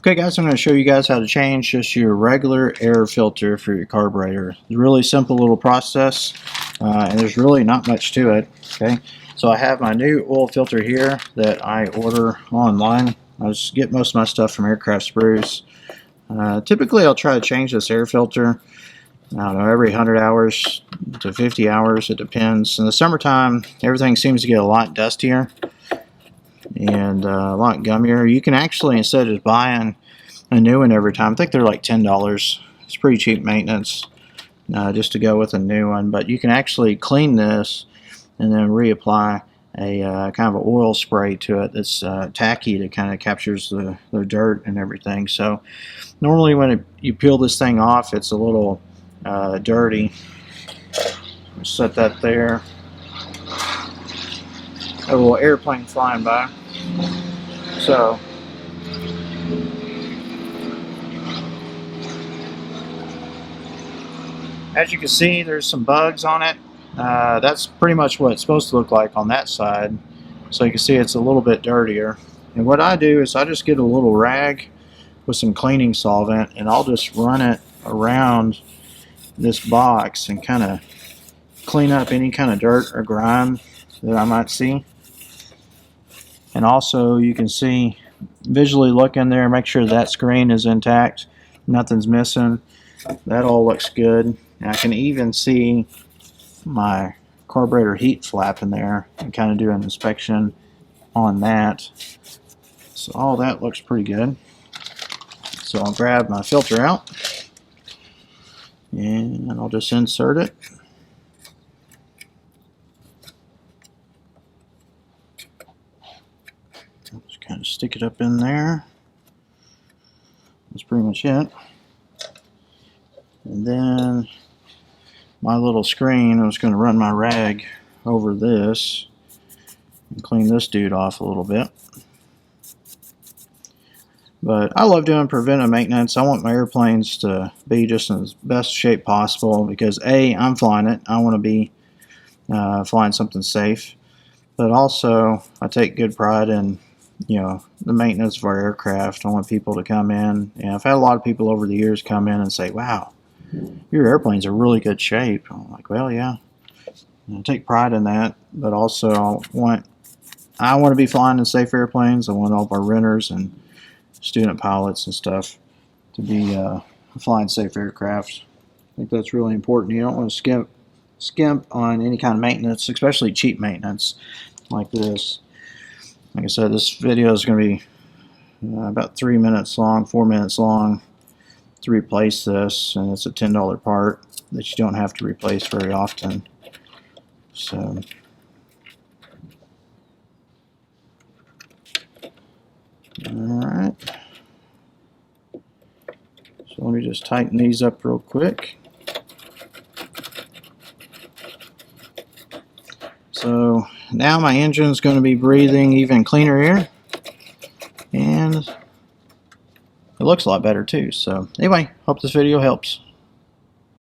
Okay guys, I'm going to show you guys how to change just your regular air filter for your carburetor. It's a really simple little process, and there's really not much to it. Okay, so I have my new oil filter here that I order online. I just get most of my stuff from Aircraft Spruce. Typically I'll try to change this air filter, I don't know, every 100 hours to 50 hours, it depends. In the summertime, everything seems to get a lot dustier and a lot gummier. You can actually, instead of just buying a new one every time, I think they're like $10. It's pretty cheap maintenance just to go with a new one. But you can actually clean this and then reapply a kind of an oil spray to it that's tacky that kind of captures the dirt and everything. So normally when you peel this thing off, it's a little dirty. Set that there. A little airplane flying by. So as you can see, there's some bugs on it. That's pretty much what it's supposed to look like on that side. So you can see it's a little bit dirtier. And what I do is I just get a little rag with some cleaning solvent and I'll just run it around this box and kind of clean up any kind of dirt or grime that I might see. And also you can see, visually look in there, make sure that screen is intact, nothing's missing. That all looks good. And I can even see my carburetor heat flap in there and kind of do an inspection on that. So all that looks pretty good. So I'll grab my filter out and I'll just insert it. Just kind of stick it up in there. That's pretty much it. And then my little screen, I was going to run my rag over this and clean this dude off a little bit. But I love doing preventive maintenance. I want my airplanes to be just in the best shape possible because A, I'm flying it. I want to be flying something safe. But also, I take good pride in, you know, the maintenance of our aircraft. I want people to come in. And I've had a lot of people over the years come in and say, wow, your airplanes are really good shape. I'm like, well, yeah, I take pride in that, but also I want to be flying in safe airplanes. I want all of our renters and student pilots and stuff to be flying safe aircraft. I think that's really important. You don't want to skimp on any kind of maintenance, especially cheap maintenance like this. Like I said, this video is going to be about 3 minutes long, 4 minutes long to replace this, and it's a $10 part that you don't have to replace very often. So alright, so let me just tighten these up real quick. So now my engine is going to be breathing even cleaner air, and it looks a lot better too. So anyway, hope this video helps.